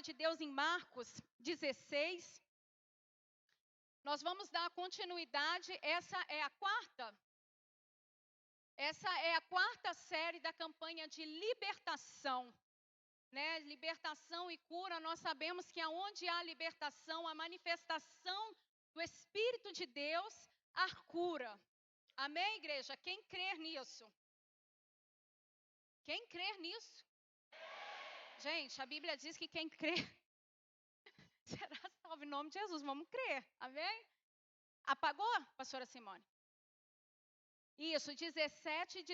de Deus em Marcos 16. Nós vamos dar continuidade, essa é a quarta série da campanha de libertação, né? Libertação e cura. Nós sabemos que aonde há libertação, a manifestação do Espírito de Deus, há cura. Amém, igreja? Quem crer nisso? Quem crer nisso? Gente, a Bíblia diz que quem crer será salvo em nome de Jesus. Vamos crer, amém? Apagou, pastora Simone? Isso, 17,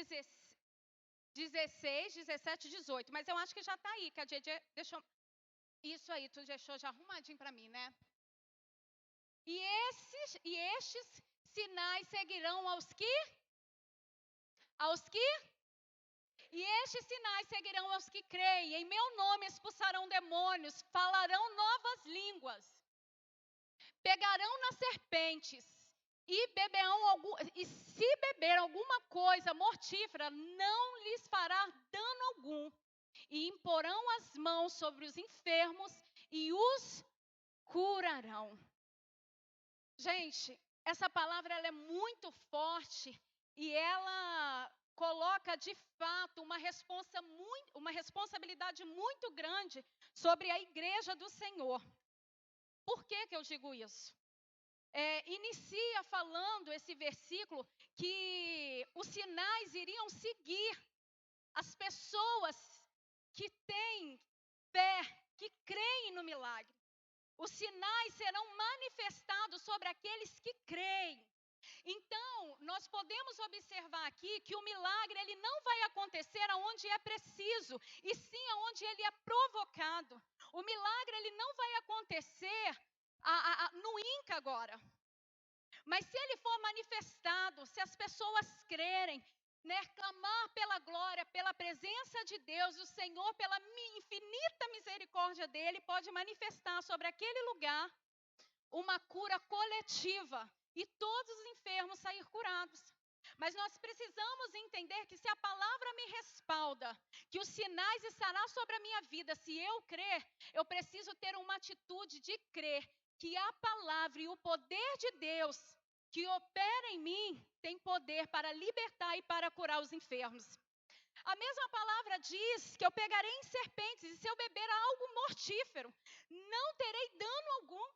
16, 17, 18. Mas eu acho que já está aí, que a Jeje deixou... Isso aí, tu deixou já arrumadinho para mim, né? E estes sinais seguirão aos que? E estes sinais seguirão aos que creem. Em meu nome expulsarão demônios, falarão novas línguas, pegarão nas serpentes e se beber alguma coisa mortífera, não lhes fará dano algum. E imporão as mãos sobre os enfermos e os curarão. Gente, essa palavra ela é muito forte e ela coloca de fato uma responsabilidade muito grande sobre a igreja do Senhor. Por que eu digo isso? Inicia falando esse versículo que os sinais iriam seguir as pessoas que têm fé, que creem no milagre. Os sinais serão manifestados sobre aqueles que creem. Então, nós podemos observar aqui que o milagre ele não vai acontecer aonde é preciso, e sim aonde ele é provocado. O milagre ele não vai acontecer no INCA agora. Mas se ele for manifestado, se as pessoas crerem, né, clamar pela glória, pela presença de Deus, o Senhor, pela infinita misericórdia dele, pode manifestar sobre aquele lugar uma cura coletiva e todos os enfermos sair curados. Mas nós precisamos entender que se a palavra me respalda, que os sinais estarão sobre a minha vida, se eu crer, eu preciso ter uma atitude de crer que a palavra e o poder de Deus que opera em mim tem poder para libertar e para curar os enfermos. A mesma palavra diz que eu pegarei em serpentes e se eu beber algo mortífero, não terei dano algum.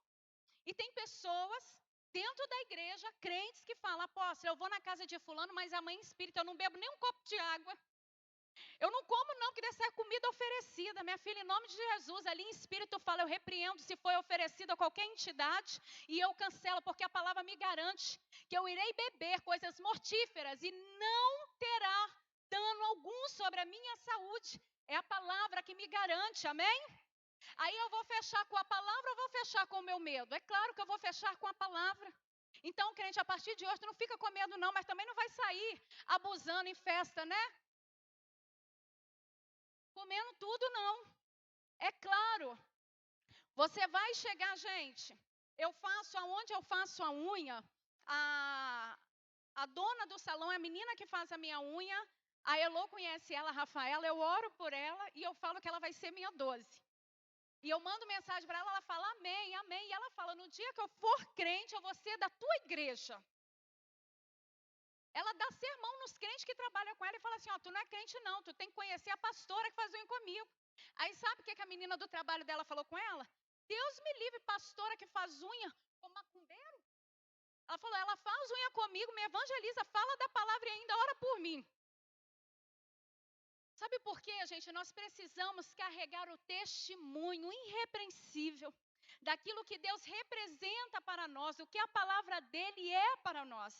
E tem pessoas dentro da igreja, crentes, que falam: apóstolo, eu vou na casa de fulano, mas amanhã em espírito eu não bebo nem um copo de água. Eu não como não, que dessa é comida oferecida. Minha filha, em nome de Jesus, ali em espírito fala, eu repreendo se foi oferecido a qualquer entidade e eu cancelo, porque a palavra me garante que eu irei beber coisas mortíferas e não terá dano algum sobre a minha saúde. É a palavra que me garante, amém? Aí eu vou fechar com a palavra ou vou fechar com o meu medo? É claro que eu vou fechar com a palavra. Então, crente, a partir de hoje, tu não fica com medo não, mas também não vai sair abusando em festa, né? Comendo tudo não. É claro. Você vai chegar, gente. Aonde eu faço a unha, a dona do salão é a menina que faz a minha unha. A Elô conhece ela, a Rafaela, eu oro por ela e eu falo que ela vai ser minha 12. E eu mando mensagem para ela fala amém, amém. E ela fala, no dia que eu for crente, eu vou ser da tua igreja. Ela dá sermão nos crentes que trabalham com ela e fala assim, tu não é crente não, tu tem que conhecer a pastora que faz unha comigo. Aí sabe o que a menina do trabalho dela falou com ela? Deus me livre, pastora que faz unha com macumbeiro. Ela falou, ela faz unha comigo, me evangeliza, fala da palavra e ainda ora por mim. Sabe por quê, gente? Nós precisamos carregar o testemunho irrepreensível daquilo que Deus representa para nós, o que a palavra dele é para nós.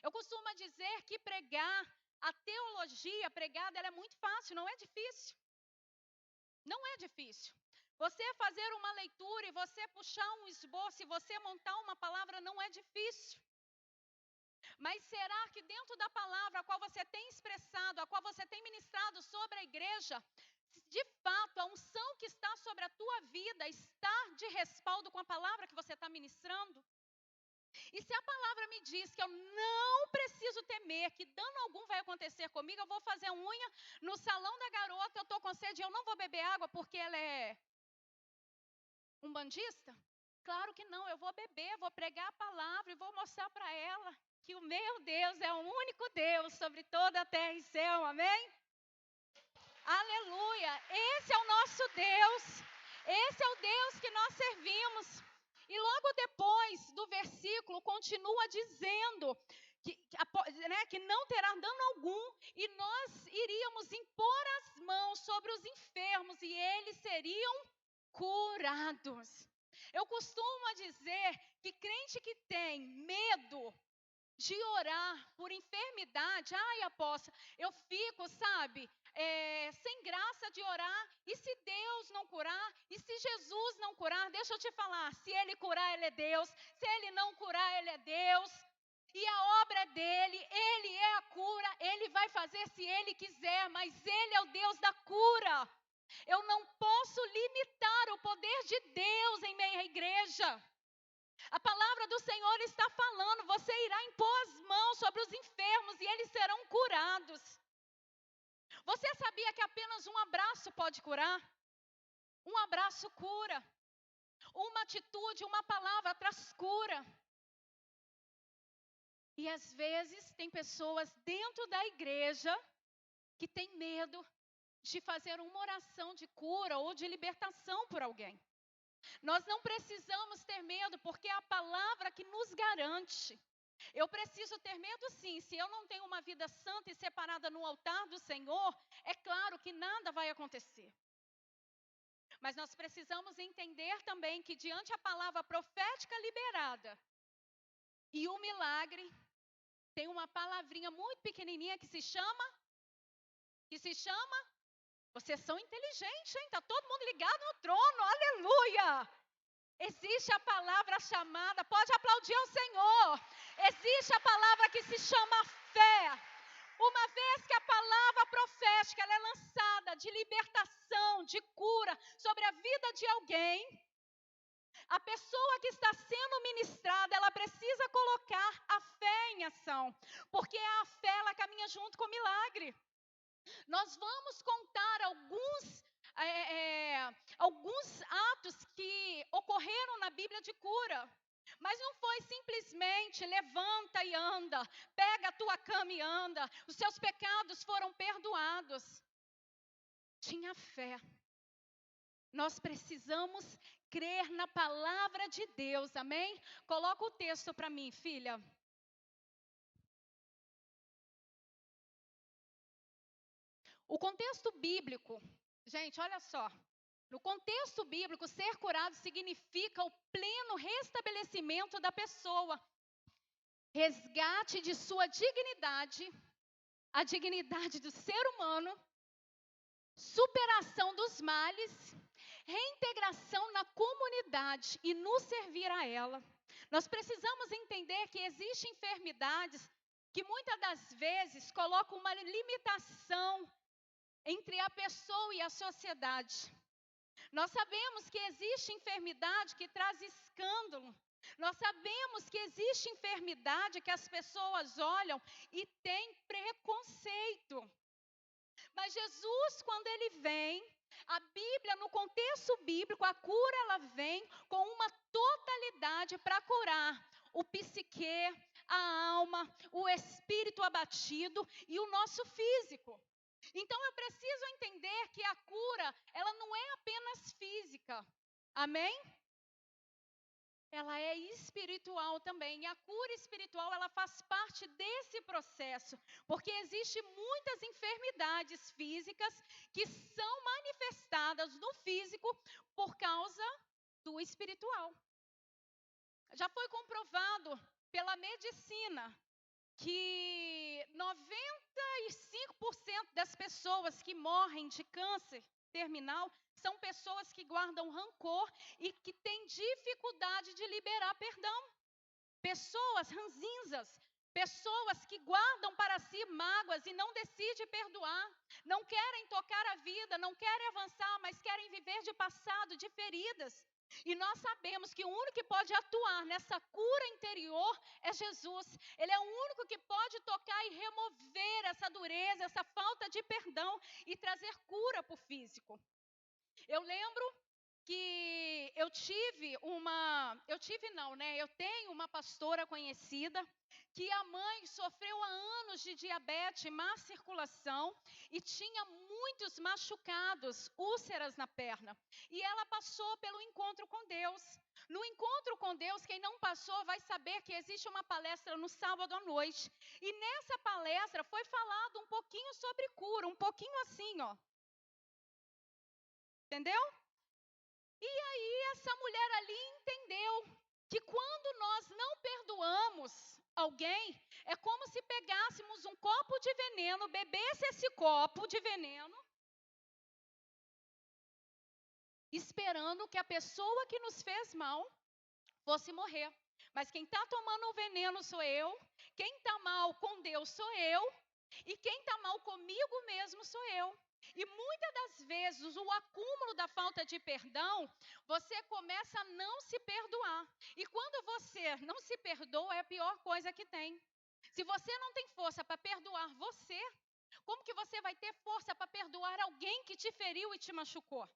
Eu costumo dizer que pregar, a teologia pregada, ela é muito fácil, não é difícil. Não é difícil. Você fazer uma leitura e você puxar um esboço e você montar uma palavra não é difícil. Mas será que dentro da palavra a qual você tem expressado, a qual você tem ministrado sobre a igreja, de fato a unção que está sobre a tua vida está de respaldo com a palavra que você está ministrando? E se a palavra me diz que eu não preciso temer, que dano algum vai acontecer comigo, eu vou fazer unha no salão da garota, eu estou com sede, eu não vou beber água porque ela é umbandista? Claro que não, eu vou beber, vou pregar a palavra e vou mostrar para ela que o meu Deus é o único Deus sobre toda a terra e céu, amém? Aleluia! Esse é o nosso Deus, esse é o Deus que nós servimos. E logo depois do versículo continua dizendo que não terá dano algum e nós iríamos impor as mãos sobre os enfermos e eles seriam curados. Eu costumo dizer que crente que tem medo de orar por enfermidade, ai apóstolo, eu fico, sabe, sem graça de orar, e se Deus não curar, e se Jesus não curar, deixa eu te falar, se Ele curar, Ele é Deus, se Ele não curar, Ele é Deus, e a obra é dEle, Ele é a cura, Ele vai fazer se Ele quiser, mas Ele é o Deus da cura. Eu não posso limitar o poder de Deus em meio à igreja. A palavra do Senhor está falando, você irá impor as mãos sobre os enfermos e eles serão curados. Você sabia que apenas um abraço pode curar? Um abraço cura. Uma atitude, uma palavra traz cura. E às vezes tem pessoas dentro da igreja que têm medo de fazer uma oração de cura ou de libertação por alguém. Nós não precisamos ter medo, porque é a palavra que nos garante. Eu preciso ter medo sim, se eu não tenho uma vida santa e separada no altar do Senhor, é claro que nada vai acontecer. Mas nós precisamos entender também que diante a palavra profética liberada e o milagre, tem uma palavrinha muito pequenininha que se chama, vocês são inteligentes, hein? Está todo mundo ligado no trono, aleluia! Existe a palavra chamada, pode aplaudir ao Senhor. Existe a palavra que se chama fé. Uma vez que a palavra profética ela é lançada de libertação, de cura sobre a vida de alguém, a pessoa que está sendo ministrada, ela precisa colocar a fé em ação, porque a fé ela caminha junto com o milagre. Nós vamos contar alguns atos que ocorreram na Bíblia de cura. Mas não foi simplesmente levanta e anda, pega a tua cama e anda, os seus pecados foram perdoados. Tinha fé. Nós precisamos crer na palavra de Deus, amém? Coloca o texto para mim, filha. O contexto bíblico, gente, olha só. No contexto bíblico, ser curado significa o pleno restabelecimento da pessoa. Resgate de sua dignidade, a dignidade do ser humano, superação dos males, reintegração na comunidade e nos servir a ela. Nós precisamos entender que existem enfermidades que muitas das vezes colocam uma limitação entre a pessoa e a sociedade. Nós sabemos que existe enfermidade que traz escândalo. Nós sabemos que existe enfermidade que as pessoas olham e têm preconceito. Mas Jesus, quando ele vem, a Bíblia, no contexto bíblico, a cura ela vem com uma totalidade para curar o psique, a alma, o espírito abatido e o nosso físico. Então eu preciso entender que a cura, ela não é apenas física, amém? Ela é espiritual também, e a cura espiritual, ela faz parte desse processo, porque existem muitas enfermidades físicas que são manifestadas no físico por causa do espiritual. Já foi comprovado pela medicina que 95% das pessoas que morrem de câncer terminal são pessoas que guardam rancor e que têm dificuldade de liberar perdão. Pessoas ranzinzas, pessoas que guardam para si mágoas e não decidem perdoar, não querem tocar a vida, não querem avançar, mas querem viver de passado, de feridas. E nós sabemos que o único que pode atuar nessa cura interior é Jesus. Ele é o único que pode tocar e remover essa dureza, essa falta de perdão e trazer cura para o físico. Eu lembro que eu tenho uma pastora conhecida que a mãe sofreu há anos de diabetes, má circulação e tinha muitos machucados, úlceras na perna. E ela passou pelo encontro com Deus. No encontro com Deus, quem não passou vai saber que existe uma palestra no sábado à noite. E nessa palestra foi falado um pouquinho sobre cura, um pouquinho assim, ó. Entendeu? E aí essa mulher ali entendeu que quando nós não perdoamos alguém, é como se pegássemos um copo de veneno, bebesse esse copo de veneno, esperando que a pessoa que nos fez mal fosse morrer. Mas quem está tomando o veneno sou eu, quem está mal com Deus sou eu, e quem está mal comigo mesmo sou eu. E muitas das vezes o acúmulo da falta de perdão, você começa a não se perdoar. E quando você não se perdoa, é a pior coisa que tem. Se você não tem força para perdoar você, como que você vai ter força para perdoar alguém que te feriu e te machucou?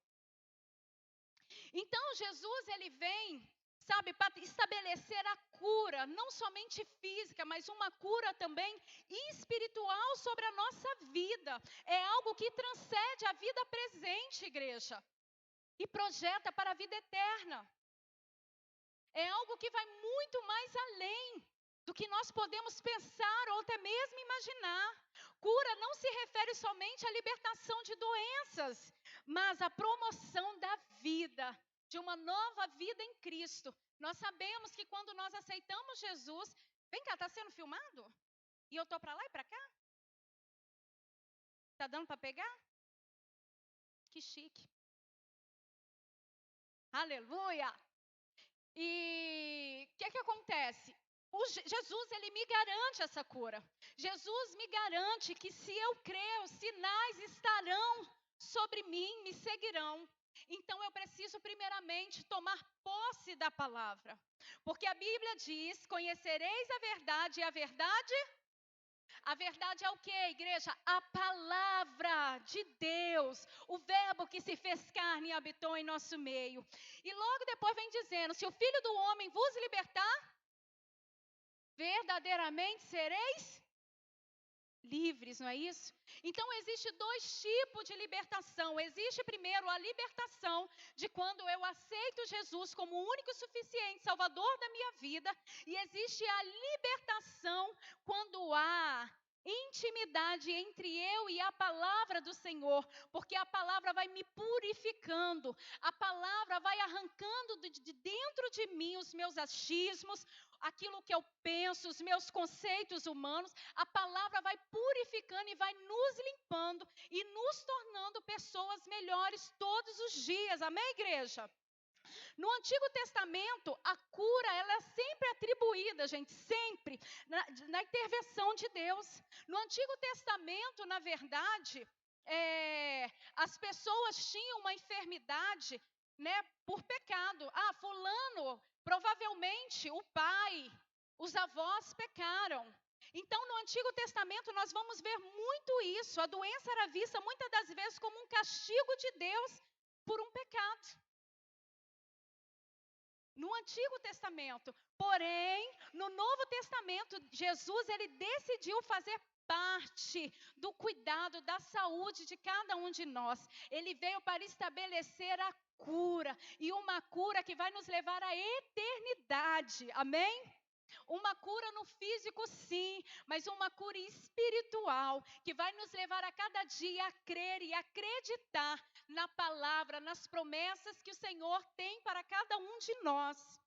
Então Jesus, ele vem, sabe, para estabelecer a cura, não somente física, mas uma cura também espiritual sobre a nossa vida. É algo que transcende a vida presente, igreja, e projeta para a vida eterna. É algo que vai muito mais além do que nós podemos pensar ou até mesmo imaginar. Cura não se refere somente à libertação de doenças, mas à promoção da vida, de uma nova vida em Cristo. Nós sabemos que quando nós aceitamos Jesus... Vem cá, está sendo filmado? E eu estou para lá e para cá? Está dando para pegar? Que chique. Aleluia! E o que acontece? Jesus, ele me garante essa cura. Jesus me garante que se eu crer, os sinais estarão sobre mim, me seguirão. Então eu preciso primeiramente tomar posse da palavra. Porque a Bíblia diz, conhecereis a verdade e a verdade... A verdade é o que, igreja? A palavra de Deus, o verbo que se fez carne e habitou em nosso meio. E logo depois vem dizendo, se o Filho do Homem vos libertar, verdadeiramente sereis livres, não é isso? Então existe dois tipos de libertação. Existe primeiro a libertação de quando eu aceito Jesus como o único e suficiente Salvador da minha vida. E existe a libertação quando há intimidade entre eu e a palavra do Senhor, porque a palavra vai me purificando, a palavra vai arrancando de dentro de mim os meus achismos, aquilo que eu penso, os meus conceitos humanos. A palavra vai purificando e vai nos limpando e nos tornando pessoas melhores todos os dias. Amém, igreja? No Antigo Testamento, a cura, ela é sempre atribuída, gente, sempre, na intervenção de Deus. No Antigo Testamento, na verdade, as pessoas tinham uma enfermidade, né, por pecado. Fulano, provavelmente o pai, os avós pecaram. Então, no Antigo Testamento, nós vamos ver muito isso. A doença era vista muitas das vezes como um castigo de Deus por um pecado. No Antigo Testamento. Porém, no Novo Testamento, Jesus, ele decidiu fazer parte do cuidado da saúde de cada um de nós. Ele veio para estabelecer a cura, e uma cura que vai nos levar à eternidade. Amém? Uma cura no físico, sim, mas uma cura espiritual, que vai nos levar a cada dia a crer e acreditar na palavra, nas promessas que o Senhor tem para cada um de nós.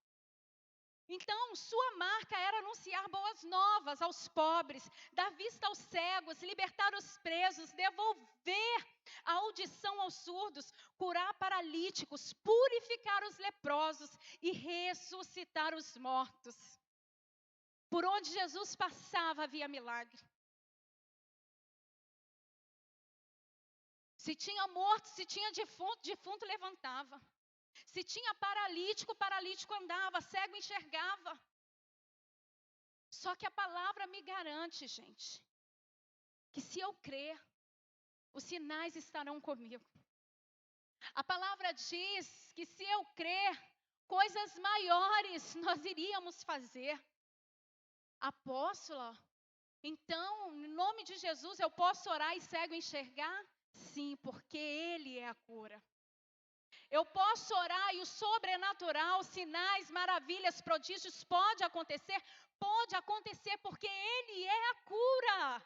Então, sua marca era anunciar boas novas aos pobres, dar vista aos cegos, libertar os presos, devolver a audição aos surdos, curar paralíticos, purificar os leprosos e ressuscitar os mortos. Por onde Jesus passava havia milagre. Se tinha morto, se tinha defunto levantava. Se tinha paralítico, o paralítico andava, cego enxergava. Só que a palavra me garante, gente, que se eu crer, os sinais estarão comigo. A palavra diz que se eu crer, coisas maiores nós iríamos fazer. Apóstola, então, em nome de Jesus, eu posso orar e cego enxergar? Sim, porque Ele é a cura. Eu posso orar e o sobrenatural, sinais, maravilhas, prodígios, pode acontecer? Pode acontecer porque Ele é a cura.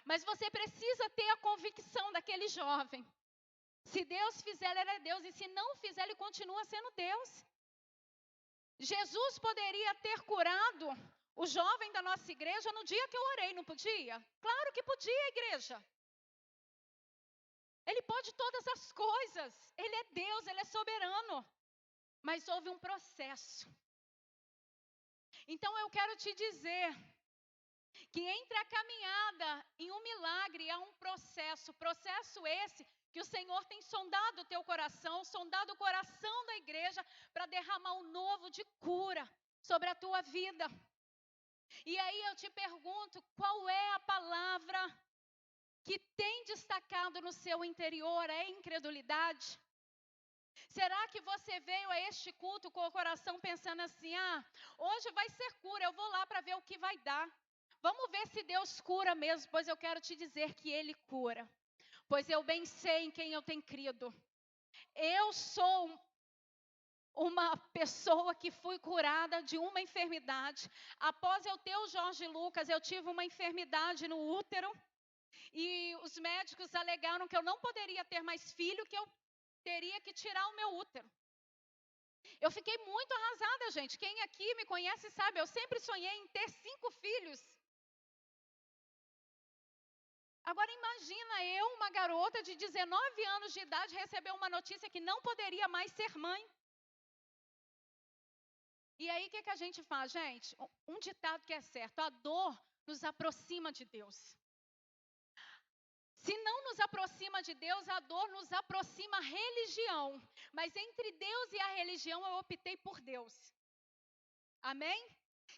Mas você precisa ter a convicção daquele jovem. Se Deus fizer, Ele é Deus. E se não fizer, Ele continua sendo Deus. Jesus poderia ter curado o jovem da nossa igreja no dia que eu orei, não podia? Claro que podia, igreja. Ele pode todas as coisas. Ele é Deus, Ele é soberano. Mas houve um processo. Então eu quero te dizer que entre a caminhada e um milagre há um processo. Processo esse que o Senhor tem sondado o teu coração, sondado o coração da igreja para derramar um novo de cura sobre a tua vida. E aí eu te pergunto, qual é a palavra que tem destacado no seu interior? É incredulidade? Será que você veio a este culto com o coração pensando assim, hoje vai ser cura, eu vou lá para ver o que vai dar. Vamos ver se Deus cura mesmo, pois eu quero te dizer que Ele cura. Pois eu bem sei em quem eu tenho crido. Eu sou uma pessoa que fui curada de uma enfermidade. Após eu ter o Jorge Lucas, eu tive uma enfermidade no útero. E os médicos alegaram que eu não poderia ter mais filho, que eu teria que tirar o meu útero. Eu fiquei muito arrasada, gente. Quem aqui me conhece sabe, eu sempre sonhei em ter 5 filhos. Agora imagina eu, uma garota de 19 anos de idade, receber uma notícia que não poderia mais ser mãe. E aí o que a gente faz, gente? Um ditado que é certo, a dor nos aproxima de Deus. Se não nos aproxima de Deus, a dor nos aproxima a religião. Mas entre Deus e a religião, eu optei por Deus. Amém?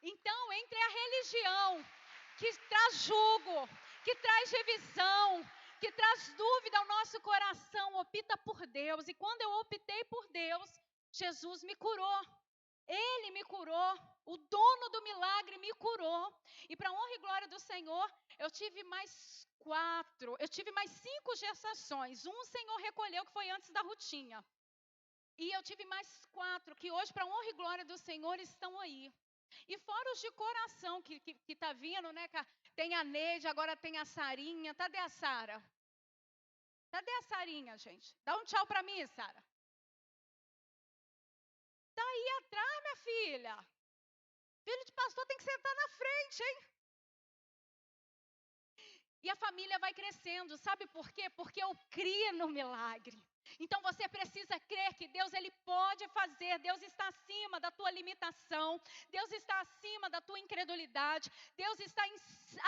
Então, entre a religião, que traz jugo, que traz divisão, que traz dúvida ao nosso coração, opta por Deus. E quando eu optei por Deus, Jesus me curou. Ele me curou, o dono do milagre me curou. E para a honra e glória do Senhor, eu tive mais 5 gestações. Um o Senhor recolheu, que foi antes da Rutinha. E eu tive mais 4, que hoje, para a honra e glória do Senhor, estão aí. E fora os de coração que está vindo, né? Tem a Neide, agora tem a Sarinha. Cadê a Sara? Cadê a Sarinha, gente? Dá um tchau para mim, Sara. Está aí atrás, minha filha. Filho de pastor tem que sentar na frente, hein? E a família vai crescendo. Sabe por quê? Porque eu crio no milagre. Então você precisa crer que Deus ele pode fazer. Deus está acima da tua limitação. Deus está acima da tua incredulidade. Deus está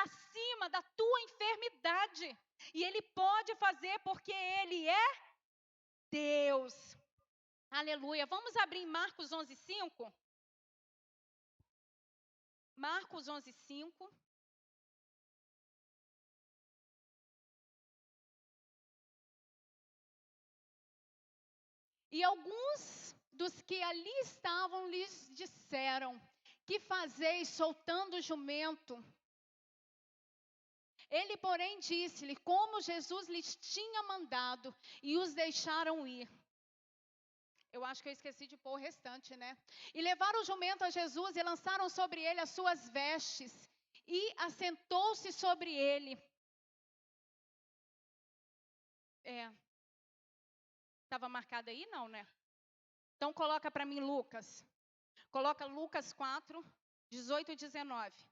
acima da tua enfermidade. E Ele pode fazer porque Ele é Deus. Aleluia. Vamos abrir em Marcos 11:5. Marcos 11:5. E alguns dos que ali estavam lhes disseram: que fazeis soltando o jumento? Ele, porém, disse-lhe como Jesus lhes tinha mandado, e os deixaram ir. Eu acho que eu esqueci de pôr o restante, né? E levaram o jumento a Jesus e lançaram sobre ele as suas vestes, e assentou-se sobre ele. Estava marcado aí? Não, né? Então coloca para mim Lucas. Coloca Lucas 4, 18 e 19.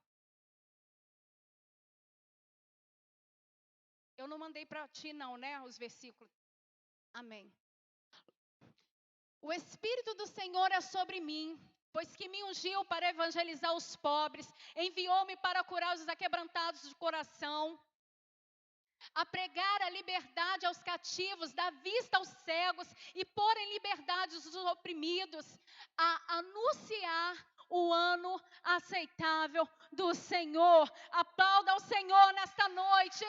Eu não mandei para ti não, né? Os versículos. Amém. O Espírito do Senhor é sobre mim, pois que me ungiu para evangelizar os pobres, enviou-me para curar os aquebrantados de coração, a pregar a liberdade aos cativos, dar vista aos cegos e pôr em liberdade os oprimidos, a anunciar o ano aceitável do Senhor. Aplauda ao Senhor nesta noite.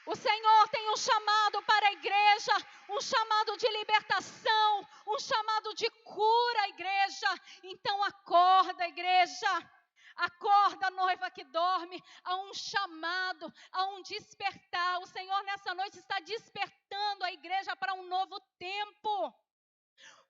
O Senhor tem um chamado para a igreja, um chamado de libertação, um chamado de cura, igreja. Então acorda, igreja. Acorda, noiva que dorme. Há um chamado, há um despertar. O Senhor nessa noite está despertando a igreja para um novo tempo.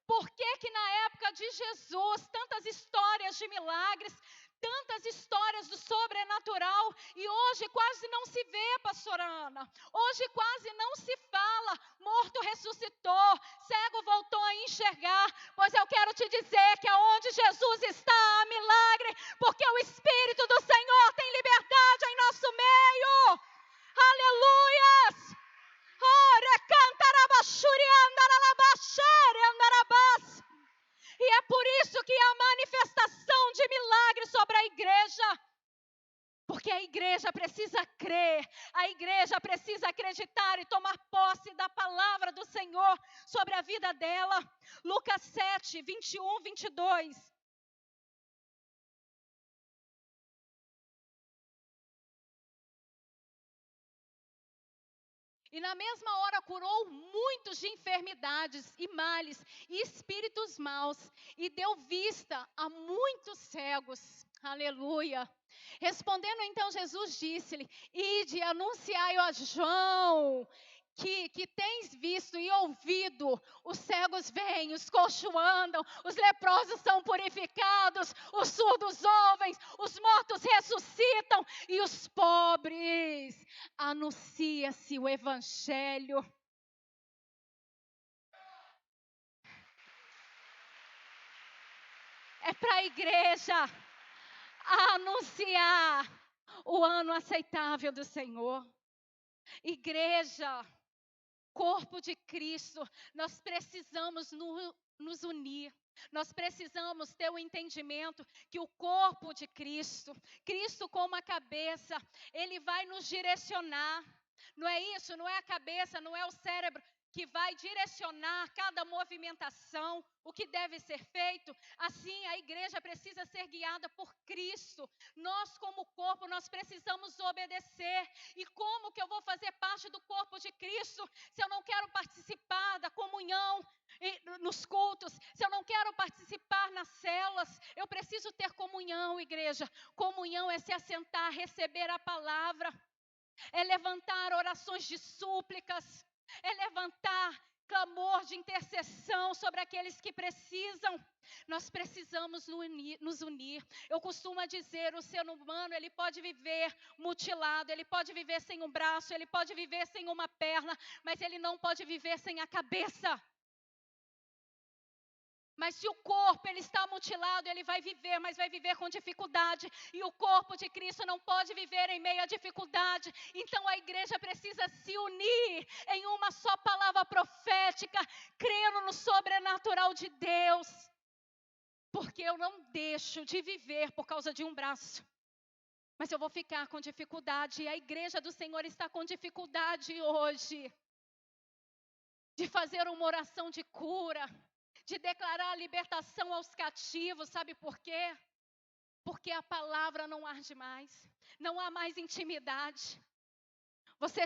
Por que que na época de Jesus, tantas histórias de milagres, tantas histórias do sobrenatural, e hoje quase não se vê, pastora Ana, hoje quase não se fala, morto ressuscitou, cego voltou a enxergar, pois eu quero te dizer que aonde Jesus está, há milagre, porque o Espírito do Senhor tem liberdade em nosso meio, aleluias! E é por isso que há manifestação de milagre sobre a igreja. Porque a igreja precisa crer, a igreja precisa acreditar e tomar posse da palavra do Senhor sobre a vida dela. Lucas 7, 21, 22. E na mesma hora curou muitos de enfermidades e males e espíritos maus, e deu vista a muitos cegos. Aleluia. Respondendo então Jesus disse-lhe: ide, anunciai a João, que tens visto e ouvido, os cegos vêm, os coxos andam, os leprosos são purificados, os surdos ouvem, os mortos ressuscitam, e os pobres, anuncia-se o evangelho. É para a igreja anunciar o ano aceitável do Senhor. Igreja, corpo de Cristo, nós precisamos nos unir. Nós precisamos ter o entendimento que o corpo de Cristo, Cristo como a cabeça, Ele vai nos direcionar. Não é isso, não é a cabeça, não é o cérebro que vai direcionar cada movimentação, o que deve ser feito. Assim, a igreja precisa ser guiada por Cristo. Nós, como corpo, nós precisamos obedecer. E como que eu vou fazer parte do corpo de Cristo se eu não quero participar da comunhão nos cultos, se eu não quero participar nas células? Eu preciso ter comunhão, igreja. Comunhão é se assentar, receber a palavra, é levantar orações de súplicas, é levantar clamor de intercessão sobre aqueles que precisam. Nós precisamos nos unir. Eu costumo dizer, o ser humano, ele pode viver mutilado, ele pode viver sem um braço, ele pode viver sem uma perna, mas ele não pode viver sem a cabeça. Mas se o corpo ele está mutilado, ele vai viver, mas vai viver com dificuldade. E o corpo de Cristo não pode viver em meio à dificuldade. Então a igreja precisa se unir em uma só palavra profética, crendo no sobrenatural de Deus. Porque eu não deixo de viver por causa de um braço, mas eu vou ficar com dificuldade. E a igreja do Senhor está com dificuldade hoje de fazer uma oração de cura, de declarar a libertação aos cativos. Sabe por quê? Porque a palavra não arde mais, não há mais intimidade. Você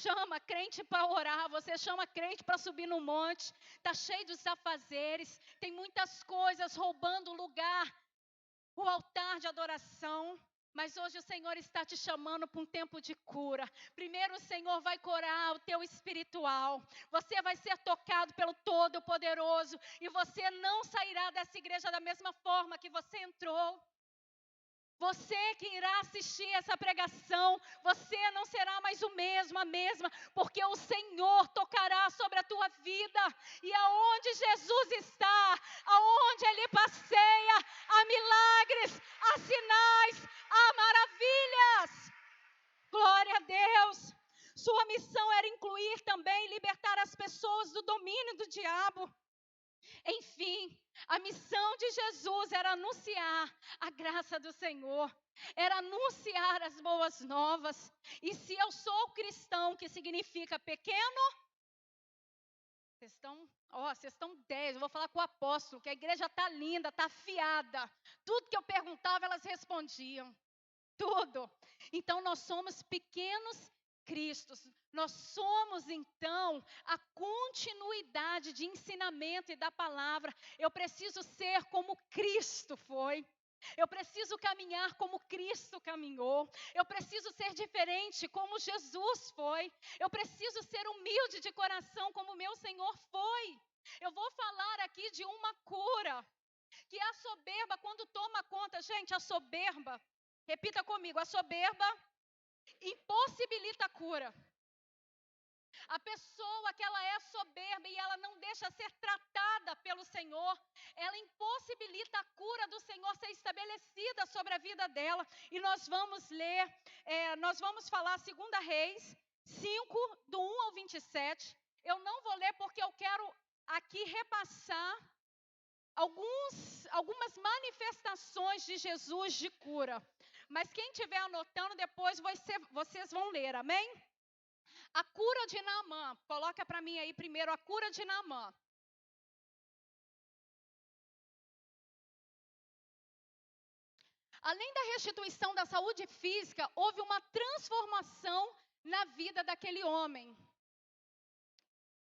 chama crente para orar, você chama crente para subir no monte, está cheio dos afazeres, tem muitas coisas roubando o lugar, o altar de adoração. Mas hoje o Senhor está te chamando para um tempo de cura. Primeiro o Senhor vai curar o teu espiritual. Você vai ser tocado pelo Todo-Poderoso. E você não sairá dessa igreja da mesma forma que você entrou. Você que irá assistir essa pregação, você não será mais o mesmo, a mesma, porque o Senhor tocará sobre a tua vida. E aonde Jesus está, aonde Ele passeia, há milagres, há sinais, há maravilhas. Glória a Deus. Sua missão era incluir também, libertar as pessoas do domínio do diabo. Enfim, a missão de Jesus era anunciar a graça do Senhor, era anunciar as boas novas. E se eu sou cristão, que significa pequeno, vocês estão 10, eu vou falar com o apóstolo, que a igreja está linda, está afiada. Tudo que eu perguntava, elas respondiam. Tudo. Então nós somos pequenos cristos. Nós somos, então, a continuidade de ensinamento e da palavra. Eu preciso ser como Cristo foi. Eu preciso caminhar como Cristo caminhou. Eu preciso ser diferente como Jesus foi. Eu preciso ser humilde de coração como meu Senhor foi. Eu vou falar aqui de uma cura, que é a soberba quando toma conta. Gente, a soberba, repita comigo, a soberba impossibilita a cura. A pessoa que ela é soberba e ela não deixa ser tratada pelo Senhor, ela impossibilita a cura do Senhor ser estabelecida sobre a vida dela. E nós vamos ler, nós vamos falar 2 Reis 5, do 1 ao 27. Eu não vou ler porque eu quero aqui repassar algumas manifestações de Jesus de cura. Mas quem estiver anotando, depois vocês vão ler, amém? A cura de Naamã. Coloca para mim aí primeiro a cura de Naamã. Além da restituição da saúde física, houve uma transformação na vida daquele homem.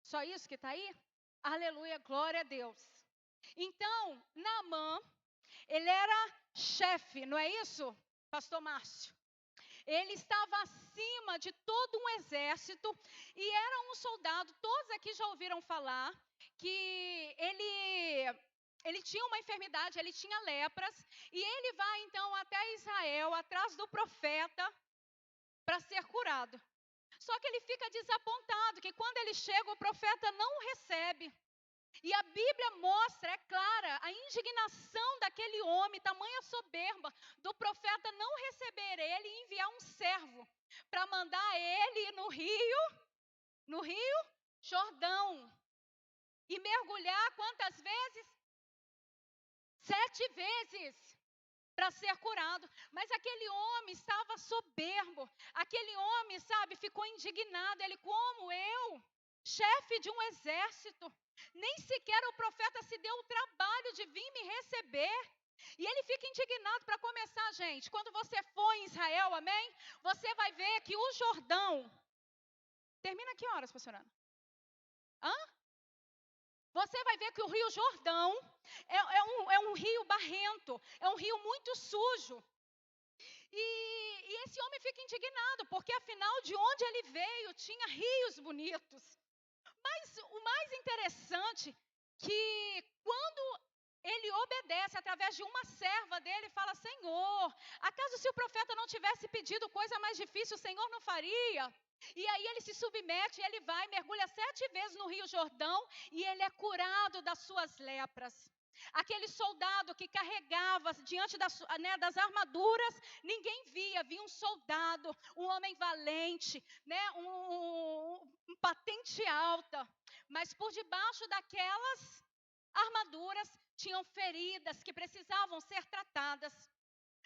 Só isso que está aí? Aleluia, glória a Deus. Então, Naamã, ele era chefe, não é isso, pastor Márcio? Ele estava acima de todo um exército e era um soldado. Todos aqui já ouviram falar que ele tinha uma enfermidade, ele tinha lepras, e ele vai então até Israel, atrás do profeta, para ser curado. Só que ele fica desapontado, que quando ele chega, o profeta não o recebe. E a Bíblia mostra, é clara, a indignação daquele homem, tamanha soberba, do profeta não receber ele e enviar um servo para mandar ele ir no rio Jordão, e mergulhar quantas vezes? 7 vezes, para ser curado. Mas aquele homem estava soberbo, aquele homem, sabe, ficou indignado. Ele, como eu, chefe de um exército, nem sequer o profeta se deu o trabalho de vir me receber. E ele fica indignado. Para começar, gente, quando você for em Israel, amém? Você vai ver que o Jordão, termina que horas, pastor Ana? Você vai ver que o rio Jordão é um rio barrento, é um rio muito sujo. E esse homem fica indignado, porque afinal de onde ele veio tinha rios bonitos. Mas o mais interessante, que quando ele obedece através de uma serva dele, fala: Senhor, acaso se o profeta não tivesse pedido coisa mais difícil, o Senhor não faria? E aí ele se submete, ele vai, mergulha 7 vezes no rio Jordão, e ele é curado das suas lepras. Aquele soldado que carregava diante das armaduras, ninguém via um soldado, um homem valente, um patente alta, mas por debaixo daquelas armaduras tinham feridas que precisavam ser tratadas.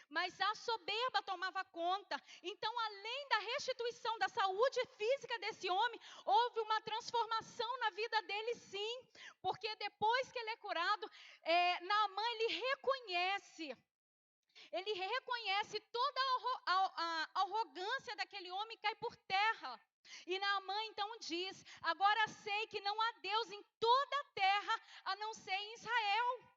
Mas a soberba tomava conta. Então, além da restituição da saúde física desse homem, houve uma transformação na vida dele, sim. Porque depois que ele é curado, Naamã, ele reconhece toda a arrogância daquele homem, cai por terra. E Naamã então diz: agora sei que não há Deus em toda a terra, a não ser em Israel.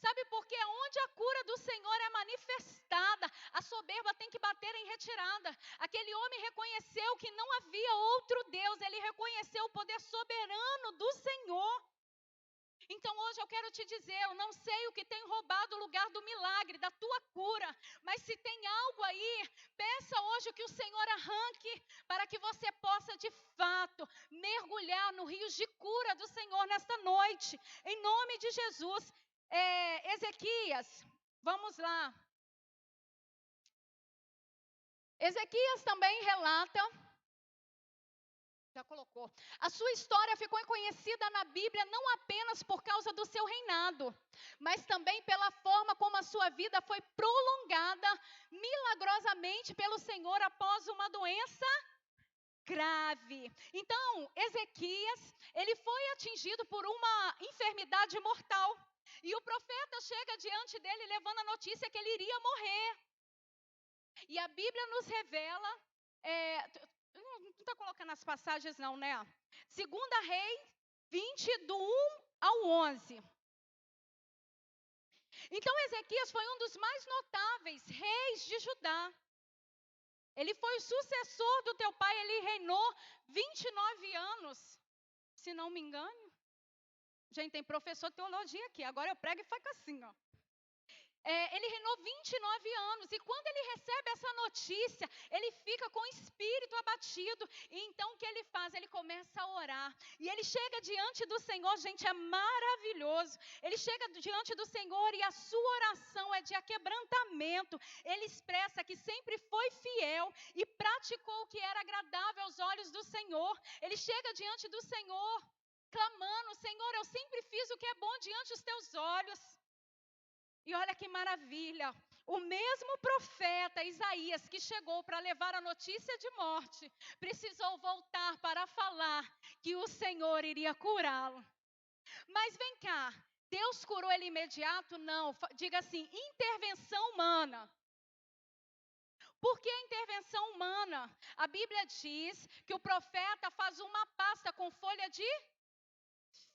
Sabe por quê? Onde a cura do Senhor é manifestada, a soberba tem que bater em retirada. Aquele homem reconheceu que não havia outro Deus, ele reconheceu o poder soberano do Senhor. Então hoje eu quero te dizer, eu não sei o que tem roubado o lugar do milagre, da tua cura, mas se tem algo aí, peça hoje que o Senhor arranque, para que você possa de fato mergulhar no rio de cura do Senhor nesta noite, em nome de Jesus. Ezequias, vamos lá. Ezequias também relata, já colocou, a sua história ficou conhecida na Bíblia não apenas por causa do seu reinado, mas também pela forma como a sua vida foi prolongada milagrosamente pelo Senhor após uma doença grave. Então, Ezequias, ele foi atingido por uma enfermidade mortal. E o profeta chega diante dele levando a notícia que ele iria morrer. E a Bíblia nos revela, não está colocando as passagens não, né? 2 Reis 20, do 1 ao 11. Então, Ezequias foi um dos mais notáveis reis de Judá. Ele foi o sucessor do teu pai, ele reinou 29 anos, se não me engano. Gente, tem professor de teologia aqui, agora eu prego e fica assim, ó. Ele reinou 29 anos, e quando ele recebe essa notícia, ele fica com o espírito abatido, e então o que ele faz? Ele começa a orar, e ele chega diante do Senhor, gente, é maravilhoso, ele chega diante do Senhor, e a sua oração é de aquebrantamento, ele expressa que sempre foi fiel, e praticou o que era agradável aos olhos do Senhor, ele chega diante do Senhor, clamando, Senhor, eu sempre fiz o que é bom diante dos teus olhos. E olha que maravilha, o mesmo profeta Isaías que chegou para levar a notícia de morte, precisou voltar para falar que o Senhor iria curá-lo. Mas vem cá, Deus curou ele imediato? Não, diga assim, intervenção humana. Por que intervenção humana? A Bíblia diz que o profeta faz uma pasta com folha de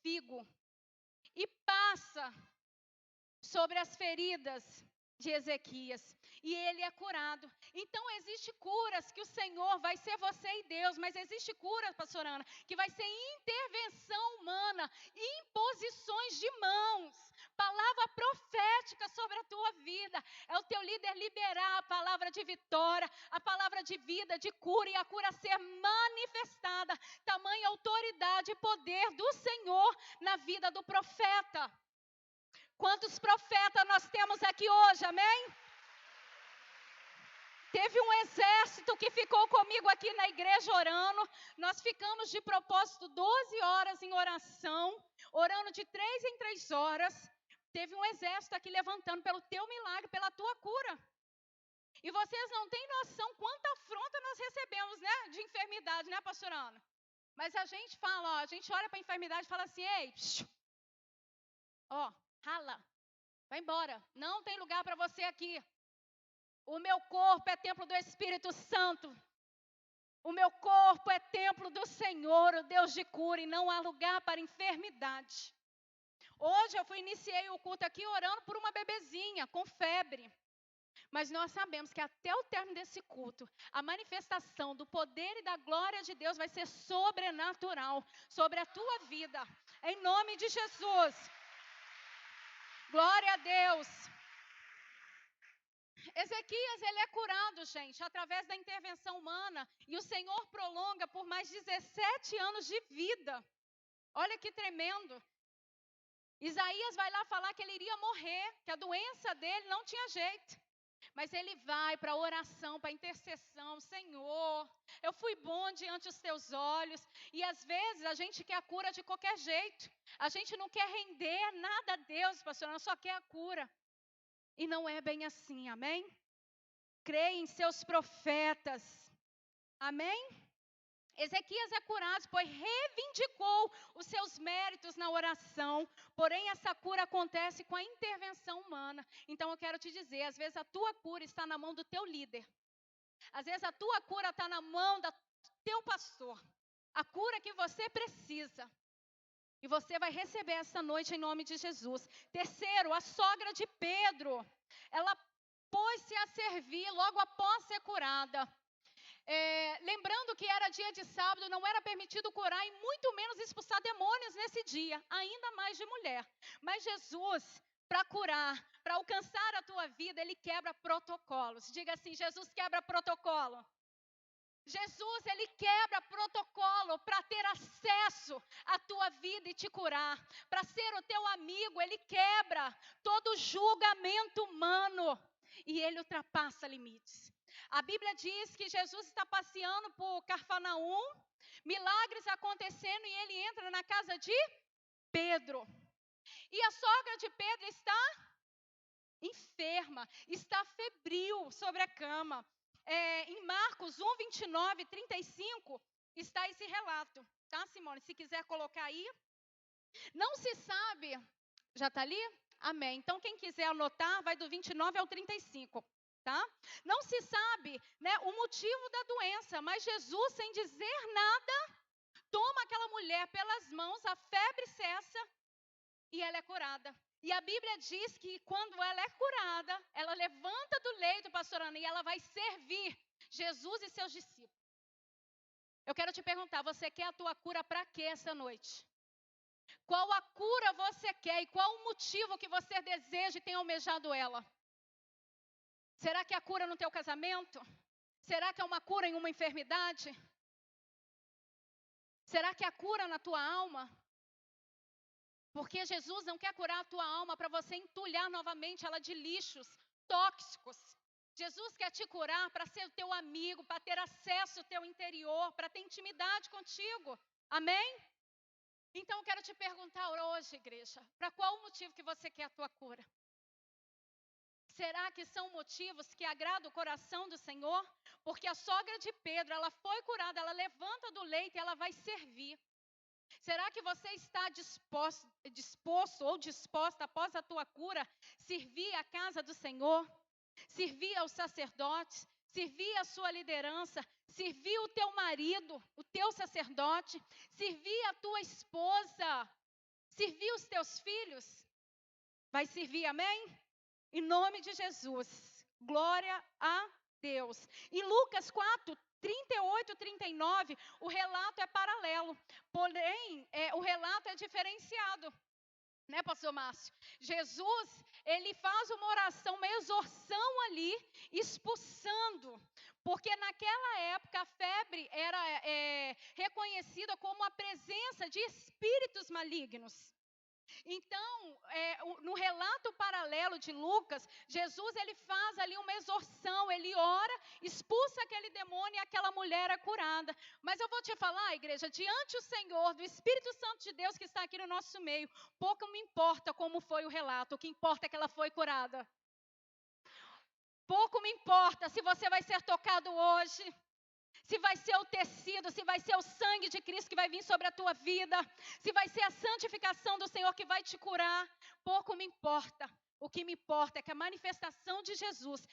figo e passa sobre as feridas de Ezequias, e ele é curado. Então existe curas que o Senhor vai ser você e Deus, mas existe cura, pastora Ana, que vai ser intervenção humana, imposições de mãos, palavra profética sobre a tua vida, é o teu líder liberar a palavra de vitória, a palavra de vida, de cura, e a cura ser manifestada, tamanha autoridade e poder do Senhor na vida do profeta. Quantos profetas nós temos aqui hoje, amém? Teve um exército que ficou comigo aqui na igreja orando. Nós ficamos de propósito 12 horas em oração, orando de 3 em 3 horas. Teve um exército aqui levantando pelo teu milagre, pela tua cura. E vocês não têm noção quanta afronta nós recebemos, né, de enfermidade, né, pastora Ana? Mas a gente fala, ó, a gente olha para a enfermidade e fala assim, ei, ó, rala. Vai embora, não tem lugar para você aqui. O meu corpo é templo do Espírito Santo. O meu corpo é templo do Senhor, o Deus de cura, e não há lugar para enfermidade. Hoje eu iniciei o culto aqui orando por uma bebezinha com febre. Mas nós sabemos que até o término desse culto, a manifestação do poder e da glória de Deus vai ser sobrenatural sobre a tua vida. Em nome de Jesus. Glória a Deus. Ezequias, ele é curado, gente, através da intervenção humana. E o Senhor prolonga por mais 17 anos de vida. Olha que tremendo. Isaías vai lá falar que ele iria morrer, que a doença dele não tinha jeito. Mas ele vai para a oração, para a intercessão. Senhor, eu fui bom diante dos teus olhos. E às vezes a gente quer a cura de qualquer jeito. A gente não quer render nada a Deus, pastor, só quer a cura. E não é bem assim, amém? Creia em seus profetas, amém? Ezequias é curado, pois reivindicou os seus méritos na oração, porém essa cura acontece com a intervenção humana. Então eu quero te dizer, às vezes a tua cura está na mão do teu líder, às vezes a tua cura está na mão do teu pastor, a cura que você precisa. E você vai receber essa noite em nome de Jesus. Terceiro, a sogra de Pedro, ela pôs-se a servir logo após ser curada. Lembrando que era dia de sábado, não era permitido curar e muito menos expulsar demônios nesse dia, ainda mais de mulher. Mas Jesus, para curar, para alcançar a tua vida, ele quebra protocolos. Diga assim, Jesus quebra protocolo. Jesus, ele quebra protocolo para ter acesso à tua vida e te curar. Para ser o teu amigo, ele quebra todo julgamento humano e ele ultrapassa limites. A Bíblia diz que Jesus está passeando por Cafarnaum, milagres acontecendo e ele entra na casa de Pedro. E a sogra de Pedro está enferma, está febril sobre a cama. Em Marcos 1, 29, 35, está esse relato, tá, Simone? Se quiser colocar aí. Não se sabe, já está ali? Amém. Então, quem quiser anotar, vai do 29 ao 35. tá? Não se sabe, né, o motivo da doença, mas Jesus, sem dizer nada, toma aquela mulher pelas mãos, a febre cessa e ela é curada. E a Bíblia diz que quando ela é curada, ela levanta do leito, pastora Ana, e ela vai servir Jesus e seus discípulos. Eu quero te perguntar, você quer a tua cura para quê essa noite? Qual a cura você quer e qual o motivo que você deseja e tem almejado ela? Será que é a cura no teu casamento? Será que é uma cura em uma enfermidade? Será que é a cura na tua alma? Porque Jesus não quer curar a tua alma para você entulhar novamente ela de lixos tóxicos. Jesus quer te curar para ser o teu amigo, para ter acesso ao teu interior, para ter intimidade contigo. Amém? Então eu quero te perguntar hoje, igreja, para qual o motivo que você quer a tua cura? Será que são motivos que agradam o coração do Senhor? Porque a sogra de Pedro, ela foi curada, ela levanta do leito e ela vai servir. Será que você está disposto ou disposta, após a tua cura, servir a casa do Senhor? Servir aos sacerdotes? Servir a sua liderança? Servir o teu marido, o teu sacerdote? Servir a tua esposa? Servir os teus filhos? Vai servir, amém? Em nome de Jesus. Glória a Deus. Em Lucas 4, 38 e 39, o relato é paralelo. Porém, o relato é diferenciado. Né, pastor Márcio? Jesus, ele faz uma oração, uma exorção ali, expulsando. Porque naquela época a febre era reconhecida como a presença de espíritos malignos. Então, no relato paralelo de Lucas, Jesus ele faz ali uma exorção, ele ora, expulsa aquele demônio e aquela mulher é curada. Mas eu vou te falar, igreja, diante do Senhor, do Espírito Santo de Deus que está aqui no nosso meio, pouco me importa como foi o relato, o que importa é que ela foi curada. Pouco me importa se você vai ser tocado hoje, se vai ser o tecido, se vai ser o sangue de Cristo que vai vir sobre a tua vida, se vai ser a santificação do Senhor que vai te curar, pouco me importa. O que me importa é que a manifestação de Jesus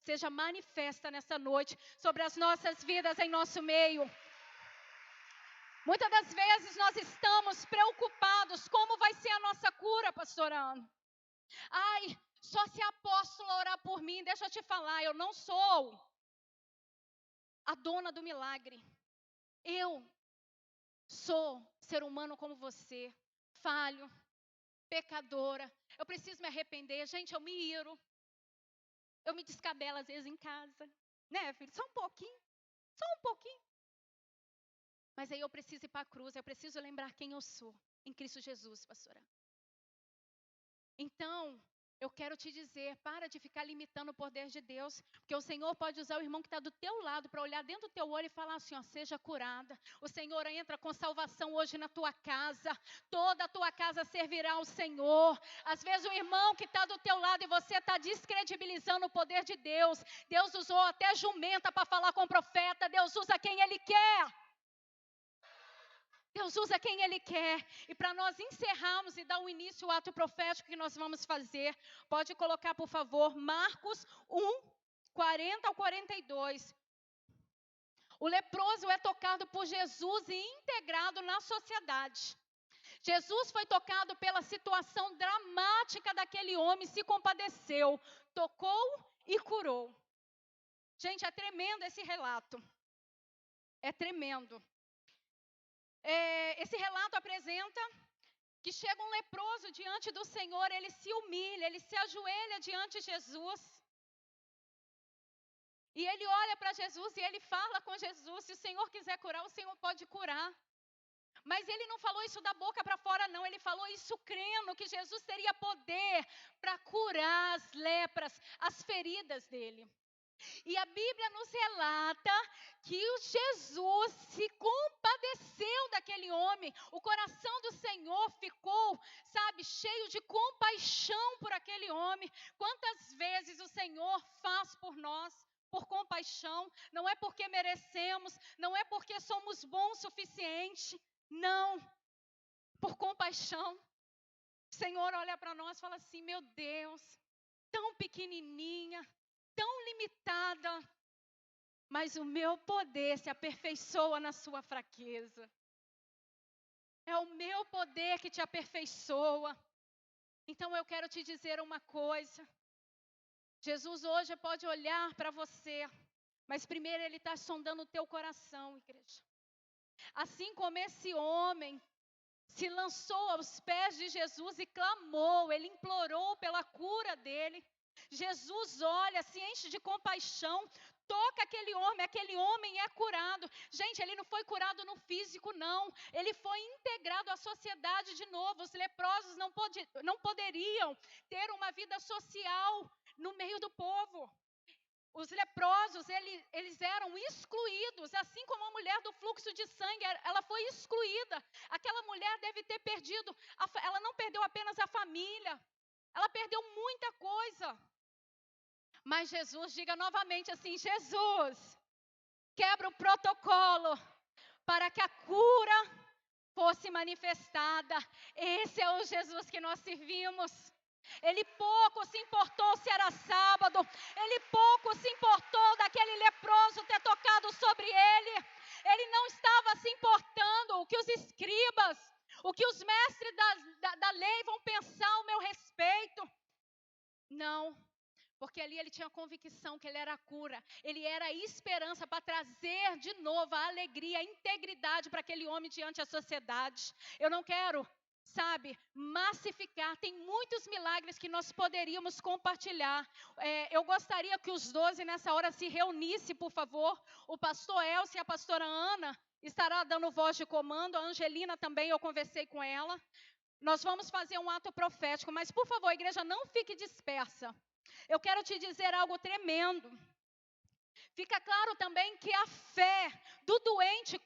seja manifesta nessa noite sobre as nossas vidas em nosso meio. Muitas das vezes nós estamos preocupados como vai ser a nossa cura, pastor Ana. Ai, só se a apóstola orar por mim, deixa eu te falar, eu não sou a dona do milagre. Eu sou ser humano como você, falho, pecadora. Eu preciso me arrepender. Gente, eu me iro. Eu me descabelo às vezes em casa. Né, filho? Só um pouquinho. Só um pouquinho. Mas aí eu preciso ir para a cruz. Eu preciso lembrar quem eu sou em Cristo Jesus, pastora. Então, eu quero te dizer, para de ficar limitando o poder de Deus, porque o Senhor pode usar o irmão que está do teu lado para olhar dentro do teu olho e falar assim, ó, seja curada. O Senhor entra com salvação hoje na tua casa, toda a tua casa servirá ao Senhor. Às vezes o irmão que está do teu lado e você está descredibilizando o poder de Deus. Deus usou até jumenta para falar com o profeta, Deus usa quem Ele quer. Deus usa quem Ele quer. E para nós encerrarmos e dar o início ao ato profético que nós vamos fazer, pode colocar, por favor, Marcos 1, 40 ao 42. O leproso é tocado por Jesus e integrado na sociedade. Jesus foi tocado pela situação dramática daquele homem, se compadeceu, tocou e curou. Gente, é tremendo esse relato. É tremendo. Esse relato apresenta que chega um leproso diante do Senhor, ele se humilha, ele se ajoelha diante de Jesus. E ele olha para Jesus e ele fala com Jesus, se o Senhor quiser curar, o Senhor pode curar. Mas ele não falou isso da boca para fora, não. Ele falou isso crendo que Jesus teria poder para curar as lepras, as feridas dele. E a Bíblia nos relata que o Jesus se compadeceu daquele homem. O coração do Senhor ficou, cheio de compaixão por aquele homem. Quantas vezes o Senhor faz por nós, por compaixão? Não é porque merecemos, não é porque somos bons o suficiente. Não, por compaixão. O Senhor olha para nós e fala assim, meu Deus, tão pequenininha, tão limitada, mas o meu poder se aperfeiçoa na sua fraqueza. É o meu poder que te aperfeiçoa. Então eu quero te dizer uma coisa. Jesus hoje pode olhar para você, mas primeiro Ele está sondando o teu coração, igreja. Assim como esse homem se lançou aos pés de Jesus e clamou, ele implorou pela cura dele. Jesus olha, se enche de compaixão, toca aquele homem é curado. Gente, ele não foi curado no físico, não. Ele foi integrado à sociedade de novo. Os leprosos não poderiam ter uma vida social no meio do povo. Os leprosos, eles eram excluídos, assim como a mulher do fluxo de sangue, ela foi excluída. Aquela mulher deve ter perdido, ela não perdeu apenas a família, ela perdeu muita coisa. Mas Jesus, diga novamente assim, Jesus, quebra o protocolo para que a cura fosse manifestada. Esse é o Jesus que nós servimos. Ele pouco se importou se era sábado. Ele pouco se importou daquele leproso ter tocado sobre ele. Ele não estava se importando o que os escribas, o que os mestres da lei vão pensar ao meu respeito. Não, porque ali ele tinha convicção que ele era a cura. Ele era a esperança para trazer de novo a alegria, a integridade para aquele homem diante da sociedade. Eu não quero, massificar. Tem muitos milagres que nós poderíamos compartilhar. Eu gostaria que os 12 nessa hora se reunissem, por favor. O pastor Elcio e a pastora Ana estará dando voz de comando. A Angelina também, eu conversei com ela. Nós vamos fazer um ato profético, mas por favor, igreja, não fique dispersa. Eu quero te dizer algo tremendo. Fica claro também que a fé do doente